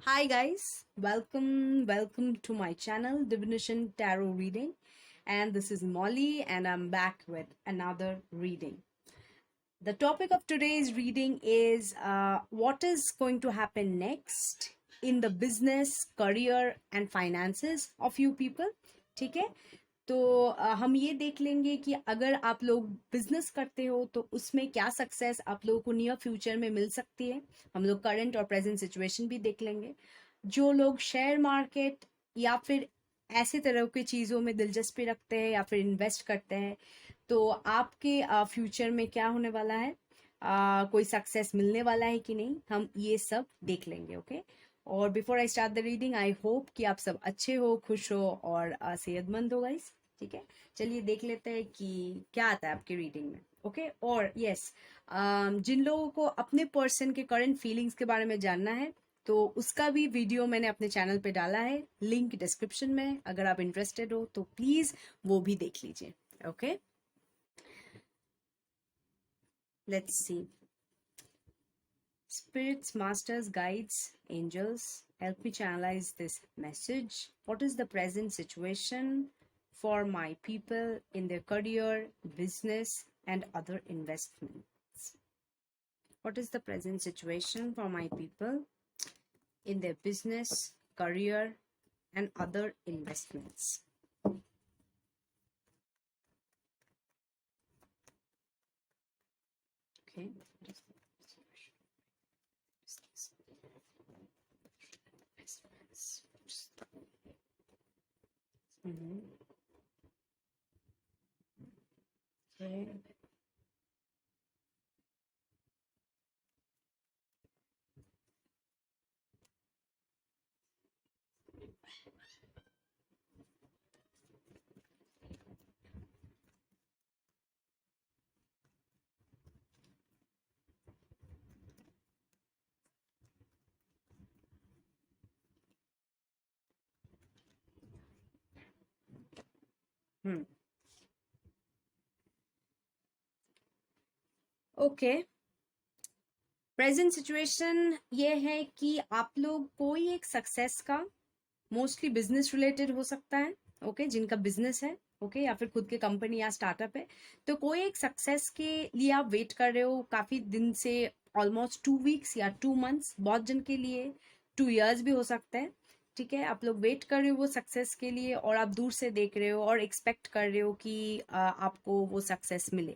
Hi guys, welcome to my channel Divination Tarot Reading, and this is Molly and I'm back with another reading. The topic of today's reading is what is going to happen next in the business, career and finances of you people. ठीक है, तो हम ये देख लेंगे कि अगर आप लोग बिजनेस करते हो तो उसमें क्या सक्सेस आप लोगों को नियर फ्यूचर में मिल सकती है। हम लोग करंट और प्रेजेंट सिचुएशन भी देख लेंगे। जो लोग शेयर मार्केट या फिर ऐसे तरह की चीज़ों में दिलचस्पी रखते हैं या फिर इन्वेस्ट करते हैं, तो आपके फ्यूचर में क्या होने वाला है, कोई सक्सेस मिलने वाला है कि नहीं, हम ये सब देख लेंगे। ओके, और before I start the reading, I hope कि आप सब अच्छे हो, खुश हो और सेहतमंद हो गाइस। ठीक है, चलिए देख लेते हैं कि क्या आता है आपकी रीडिंग में। ओके, और यस, जिन लोगों को अपने पर्सन के करंट फीलिंग्स के बारे में जानना है तो उसका भी वीडियो मैंने अपने चैनल पे डाला है, लिंक डिस्क्रिप्शन में। अगर आप इंटरेस्टेड हो तो प्लीज वो भी देख लीजिए। Okay, let's see. Spirits, masters, guides, angels, help me channelize this message. What is the present situation for my people in their career, business, and other investments? What is the present situation for my people in their business, career, and other investments? Okay. Mhm. Okay. Hmm. Okay, present situation ये है कि आप लोग कोई एक success का, mostly business related हो सकता है, ओके, जिनका बिजनेस है, ओके, या फिर खुद के कंपनी या स्टार्टअप है, तो कोई एक सक्सेस के लिए आप वेट कर रहे हो काफी दिन से, ऑलमोस्ट 2 वीक्स या 2 मंथ्स, बहुत जन के लिए 2 इयर्स भी हो सकता है। ठीक है, आप लोग वेट कर रहे हो वो सक्सेस के लिए और आप दूर से देख रहे हो और एक्सपेक्ट कर रहे हो कि आपको वो सक्सेस मिले।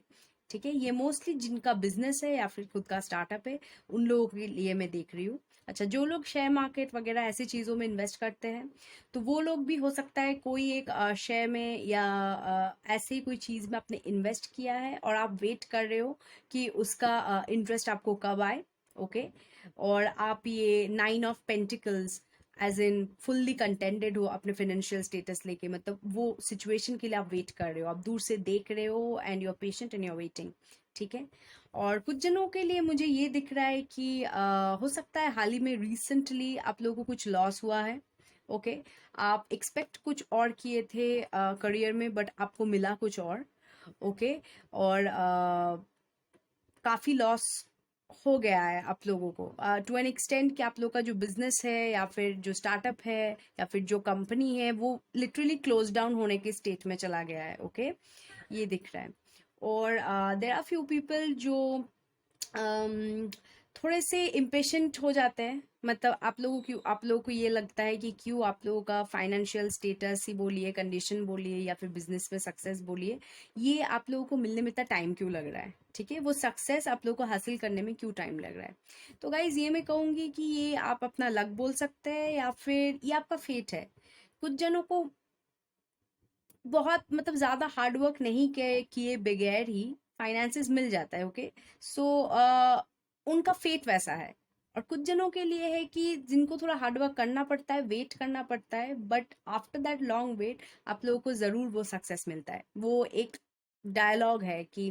ठीक है, ये मोस्टली जिनका बिजनेस है या फिर खुद का स्टार्टअप है उन लोगों के लिए मैं देख रही हूँ। अच्छा, जो लोग शेयर मार्केट वगैरह ऐसी चीज़ों में इन्वेस्ट करते हैं तो वो लोग भी हो सकता है कोई एक शेयर में या ऐसे ही कोई चीज़ में आपने इन्वेस्ट किया है और आप वेट कर रहे हो कि उसका इंटरेस्ट आपको कब आए। ओके, और आप ये 9 of pentacles as in fully contented हो अपने फाइनेंशियल स्टेटस लेके, मतलब वो सिचुएशन के लिए आप वेट कर रहे हो, आप दूर से देख रहे हो and you are patient and you are waiting. ठीक है, और कुछ जनों के लिए मुझे ये दिख रहा है कि हो सकता है हाल ही में रिसेंटली आप लोगों को कुछ लॉस हुआ है। ओके, आप एक्सपेक्ट कुछ और किए थे करियर में बट आपको मिला कुछ और। ओके, और काफ़ी लॉस हो गया है आप लोगों को टू एन एक्सटेंट कि आप लोग का जो बिजनेस है या फिर जो स्टार्टअप है या फिर जो कंपनी है वो लिटरली क्लोज डाउन होने के स्टेट में चला गया है। ओके, ये दिख रहा है। और देर आर फ्यू पीपल जो थोड़े से इम्पेशेंट हो जाते हैं, मतलब आप लोगों को ये लगता है कि क्यों आप लोगों का फाइनेंशियल स्टेटस ही बोलिए, कंडीशन बोलिए या फिर बिजनेस में सक्सेस बोलिए, ये आप लोगों को मिलने में इतना टाइम क्यों लग रहा है। ठीक है, वो सक्सेस आप लोगों को हासिल करने में क्यों टाइम लग रहा है। तो गाइज ये मैं कहूँगी कि ये आप अपना लक बोल सकते हैं या फिर ये आपका फेट है। कुछ जनों को बहुत, मतलब ज्यादा हार्ड वर्क नहीं किए बगैर ही फाइनेंसेस मिल जाता है। ओके, सो उनका फेट वैसा है। और कुछ जनों के लिए है कि जिनको थोड़ा हार्ड वर्क करना पड़ता है, वेट करना पड़ता है, but after that long wait आप लोगों को जरूर वो सक्सेस मिलता है। वो एक डायलॉग है कि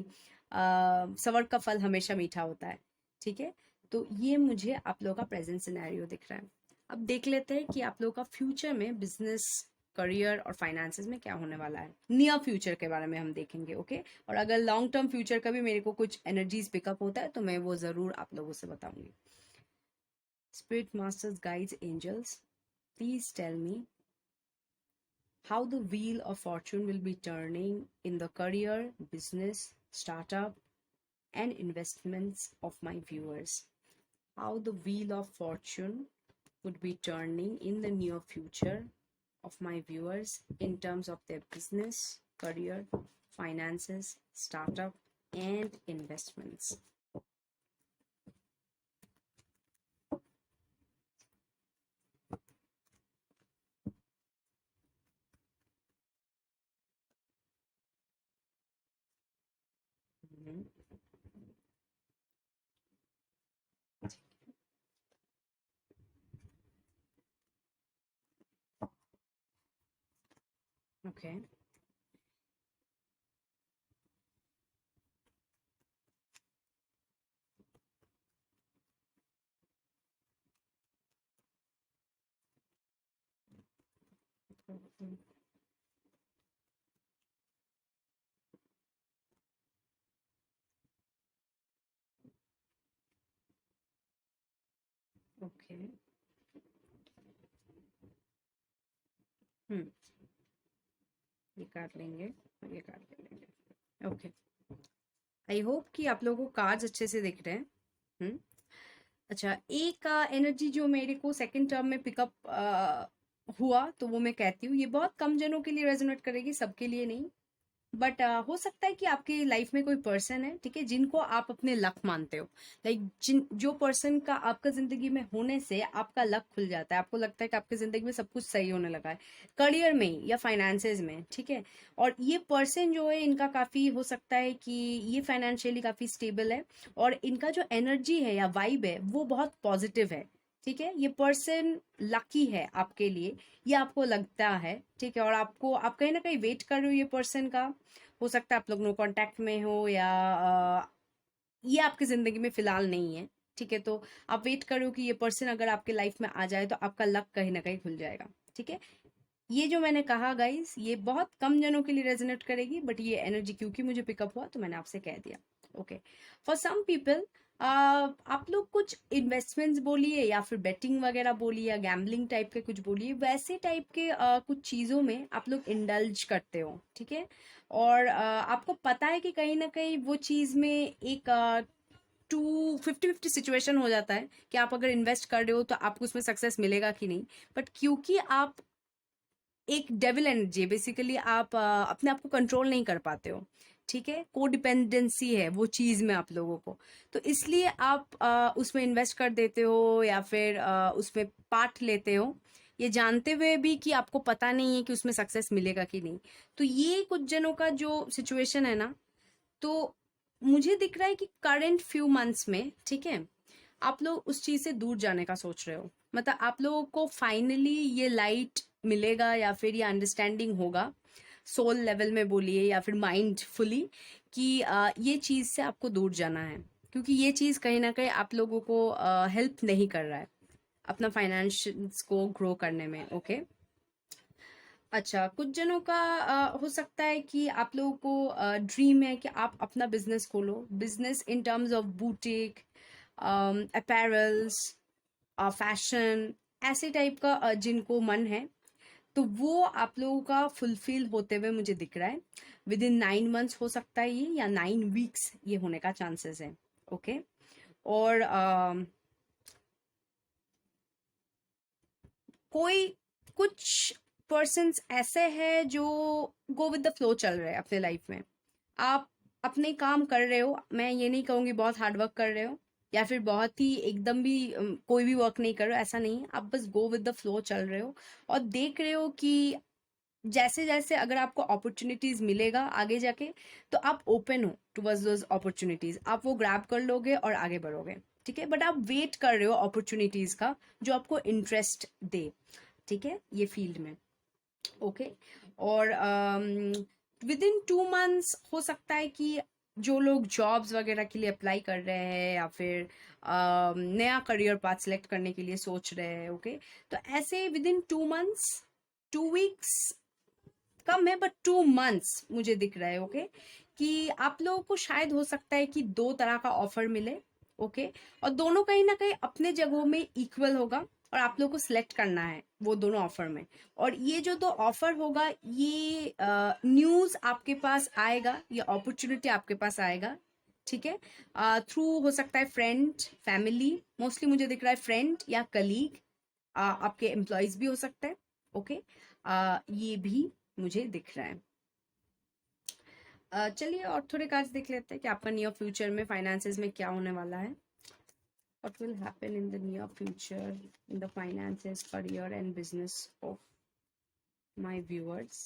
सबर का फल हमेशा मीठा होता है। ठीक है, तो ये मुझे आप लोगों का प्रेजेंट सिनेरियो दिख रहा है। अब देख लेते हैं कि आप लोगों का फ्यूचर में बिजनेस, करियर और फाइनेंसेस में क्या होने वाला है। नियर फ्यूचर के बारे में हम देखेंगे। ओके, और अगर लॉन्ग टर्म फ्यूचर का भी मेरे को कुछ एनर्जीज पिकअप होता है तो मैं वो जरूर आप लोगों से बताऊंगी। Spirit masters, guides, angels, please tell me how the wheel of fortune will be turning in the career, business, startup, and investments of my viewers. How the wheel of fortune would be turning in the near future of my viewers in terms of their business, career, finances, startup, and investments. Mhm. Okay. Mhm. Okay. हम्म ये काट लेंगे और ये काट लेंगे. Okay. I hope कि आप लोगों को कार्ड्स अच्छे से दिख रहे हैं. हम्म अच्छा, एक एनर्जी जो मेरे को सेकंड टर्म में पिकअप हुआ, तो वो मैं कहती हूँ. ये बहुत कम जनों के लिए रेजोनेट करेगी, सबके लिए नहीं. बट हो सकता है कि आपकी लाइफ में कोई पर्सन है, ठीक है, जिनको आप अपने लक मानते हो. लाइक जिन जो पर्सन का आपका जिंदगी में होने से आपका लक खुल जाता है. आपको लगता है कि आपकी जिंदगी में सब कुछ सही होने लगा है, करियर में या फाइनेंसेस में, ठीक है. और ये पर्सन जो है, इनका काफी हो सकता है कि ये फाइनेंशियली काफी स्टेबल है, और इनका जो एनर्जी है या वाइब है वो बहुत पॉजिटिव है. ठीक है, ये पर्सन लकी है आपके लिए, ये आपको लगता है, ठीक है. और आपको, आप कहीं ना कहीं वेट कर रहे हो ये पर्सन का. हो सकता है आप लोग नो कांटेक्ट में हो, या ये आपकी जिंदगी में फिलहाल नहीं है, ठीक है. तो आप वेट करो कि ये पर्सन अगर आपके लाइफ में आ जाए तो आपका लक कहीं ना कहीं खुल जाएगा, ठीक है. ये जो मैंने कहा गाइस, ये बहुत कम जनों के लिए रेजोनेट करेगी, बट ये एनर्जी क्योंकि मुझे पिकअप हुआ तो मैंने आपसे कह दिया. ओके. फॉर सम पीपल, आप लोग कुछ इन्वेस्टमेंट्स बोलिए, या फिर बेटिंग वगैरह बोलिए, या गैम्बलिंग टाइप के कुछ बोलिए, वैसे टाइप के कुछ चीज़ों में आप लोग इंडल्ज करते हो, ठीक है. और आपको पता है कि कहीं ना कहीं वो चीज़ में एक टू 50-50 सिचुएशन हो जाता है कि आप अगर इन्वेस्ट कर रहे हो तो आपको उसमें सक्सेस मिलेगा कि नहीं. बट क्योंकि आप एक डेविल एनर्जी, बेसिकली आप अपने आप को कंट्रोल नहीं कर पाते हो, ठीक है. कोडिपेंडेंसी है वो चीज में आप लोगों को, तो इसलिए आप उसमें इन्वेस्ट कर देते हो, या फिर उसमें पार्ट लेते हो, ये जानते हुए भी कि आपको पता नहीं है कि उसमें सक्सेस मिलेगा कि नहीं. तो ये कुछ जनों का जो सिचुएशन है ना, तो मुझे दिख रहा है कि करंट फ्यू मंथ्स में, ठीक है, आप लोग उस चीज से दूर जाने का सोच रहे हो. मतलब आप लोगों को फाइनली ये लाइट मिलेगा, या फिर ये अंडरस्टैंडिंग होगा, सोल लेवल में बोलिए या फिर माइंडफुली, कि ये चीज से आपको दूर जाना है, क्योंकि ये चीज कहीं ना कहीं आप लोगों को हेल्प नहीं कर रहा है अपना फाइनेंशियल्स को ग्रो करने में. ओके. अच्छा, कुछ जनों का हो सकता है कि आप लोगों को ड्रीम है कि आप अपना बिजनेस खोलो, business in terms of boutique, apparels, fashion, ऐसे टाइप का जिनको मन है, तो वो आप लोगों का फुलफिल होते हुए मुझे दिख रहा है. विद इन 9 मंथ्स हो सकता है ये, या 9 वीक्स ये होने का चांसेस है. ओके. और कोई कुछ पर्सन्स ऐसे हैं जो गो विद द फ्लो चल रहे हैं अपने लाइफ में. आप अपने काम कर रहे हो, मैं ये नहीं कहूंगी बहुत हार्ड वर्क कर रहे हो, या फिर बहुत ही एकदम भी कोई भी वर्क नहीं कर रहे हो, ऐसा नहीं है. आप बस गो विद द फ्लो चल रहे हो, और देख रहे हो कि जैसे जैसे अगर आपको अपॉर्चुनिटीज मिलेगा आगे जाके, तो आप ओपन हो टुवर्ड्स दोज अपॉर्चुनिटीज, आप वो ग्रैब कर लोगे और आगे बढ़ोगे, ठीक है. बट आप वेट कर रहे हो अपॉर्चुनिटीज का जो आपको इंटरेस्ट दे, ठीक है, ये फील्ड में. ओके. और विद इन 2 मंथ्स हो सकता है कि जो लोग जॉब्स वगैरह के लिए अप्लाई कर रहे हैं, या फिर नया करियर पाथ सिलेक्ट करने के लिए सोच रहे हैं, ओके, तो ऐसे विद इन 2 मंथ्स, 2 वीक्स कम है, बट 2 मंथ्स मुझे दिख रहा है. ओके. कि आप लोगों को शायद हो सकता है कि दो तरह का ऑफर मिले. ओके। और दोनों कहीं ना कहीं अपने जगहों में इक्वल होगा और आप लोग को सिलेक्ट करना है वो दोनों ऑफर में। और ये जो दो ऑफर होगा, ये न्यूज आपके पास आएगा, ये अपॉर्चुनिटी आपके पास आएगा, ठीक है। थ्रू हो सकता है फ्रेंड, फैमिली, मोस्टली मुझे दिख रहा है फ्रेंड या कलीग, आपके एम्प्लॉयज भी हो सकते हैं, ओके। ये भी मुझे दिख रहा है। चलिए और थोड़े कार्ड्स देख लेते हैं कि आपका नियर फ्यूचर में फाइनेंसेस में क्या होने वाला है। What will happen in the near future in the finances, career and business of my viewers?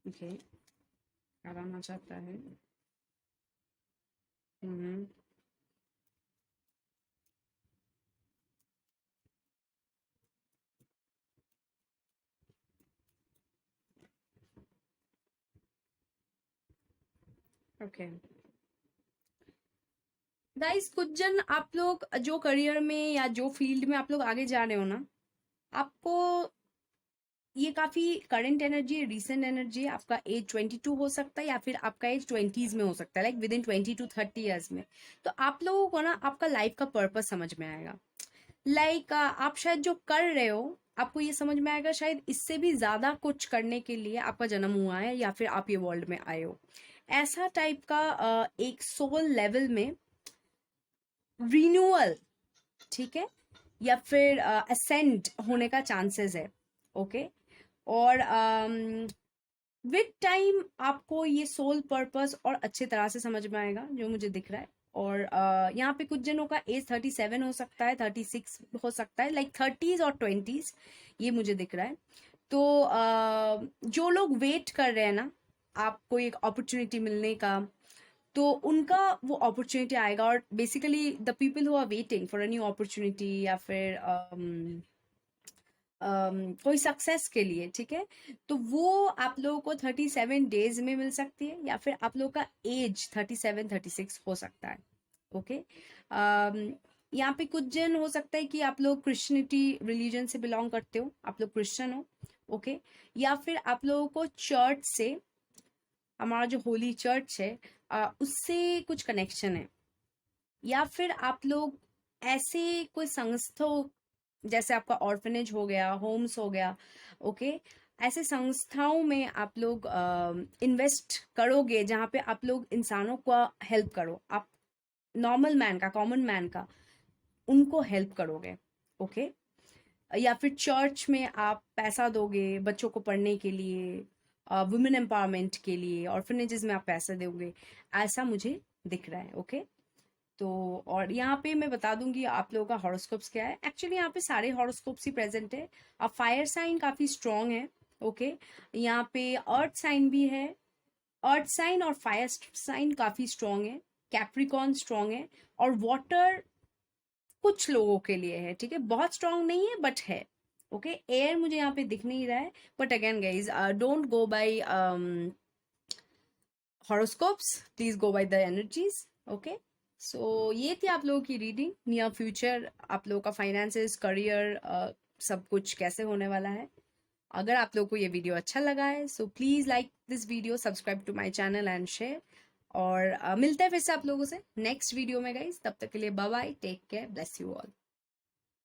Okay, कराना चाहता है। हम्म। ओके गाइस, कुछ जन आप लोग जो करियर में या जो फील्ड में आप लोग आगे जा रहे हो ना, आपको ये काफी करंट एनर्जी है, रिसेंट एनर्जी है। आपका एज 22 हो सकता है या फिर आपका एज 20s में हो सकता है, like with in 20 to 30 years में। तो आप लोगों को ना आपका लाइफ का पर्पस समझ में आएगा। लाइक आप शायद जो कर रहे हो, आपको ये समझ में आएगा शायद इससे भी ज्यादा कुछ करने के लिए आपका जन्म हुआ है या फिर आप ये वर्ल्ड में आए हो। ऐसा टाइप का एक सोल लेवल में रिन्यूअल, ठीक है, या फिर असेंड होने का चांसेस है, ओके। और विद टाइम आपको ये सोल पर्पस और अच्छे तरह से समझ में आएगा, जो मुझे दिख रहा है। और यहाँ पे कुछ जनों का एज 37 हो सकता है, 36 हो सकता है, लाइक 30s और 20s, ये मुझे दिख रहा है। तो जो लोग वेट कर रहे हैं ना आपको एक अपॉर्चुनिटी मिलने का, तो उनका वो अपॉर्चुनिटी आएगा। और basically the people who are waiting for a new opportunity या फिर कोई सक्सेस के लिए, ठीक है, तो वो आप लोगों को 37 डेज में मिल सकती है या फिर आप लोगों का एज 37-36 हो सकता है, ओके। यहाँ पे कुछ जन हो सकता है कि आप लोग क्रिश्चियनिटी रिलीजन से बिलोंग करते हो, आप लोग क्रिश्चियन हो, ओके। या फिर आप लोगों को चर्च से, हमारा जो होली चर्च है, उससे कुछ कनेक्शन है। या फिर आप लोग ऐसे कोई संस्था, जैसे आपका ऑर्फनेज हो गया, होम्स हो गया, ओके, ऐसे संस्थाओं में आप लोग इन्वेस्ट करोगे जहाँ पे आप लोग इंसानों को हेल्प करो, आप नॉर्मल मैन का, कॉमन मैन का, उनको हेल्प करोगे, ओके। या फिर चर्च में आप पैसा दोगे बच्चों को पढ़ने के लिए, वुमेन एम्पावरमेंट के लिए, ऑर्फनेजेस में आप पैसा दोगे, ऐसा मुझे दिख रहा है, ओके। तो और यहाँ पे मैं बता दूंगी आप लोगों का हॉरोस्कोप्स क्या है। एक्चुअली यहाँ पे सारे हॉरोस्कोप्स ही प्रेजेंट है। अब फायर साइन काफी स्ट्रांग है, ओके। यहाँ पे अर्थ साइन भी है, अर्थ साइन और फायर साइन काफी स्ट्रांग है, कैप्रिकॉन स्ट्रांग है, और वाटर कुछ लोगों के लिए है, ठीक है, बहुत स्ट्रांग नहीं है बट है, ओके। एयर मुझे यहाँ पे दिख नहीं रहा है, but again guys don't go by horoscopes, please go by the energies, okay. So ये थी आप लोगों की रीडिंग, नियर फ्यूचर आप लोगों का फाइनेंसेस, करियर, सब कुछ कैसे होने वाला है। अगर आप लोगों को ये वीडियो अच्छा लगा है, so please like this video, subscribe to my channel and share. और मिलते हैं फिर से आप लोगों से नेक्स्ट वीडियो में गाइज, तब तक के लिए bye bye, take care, bless you all.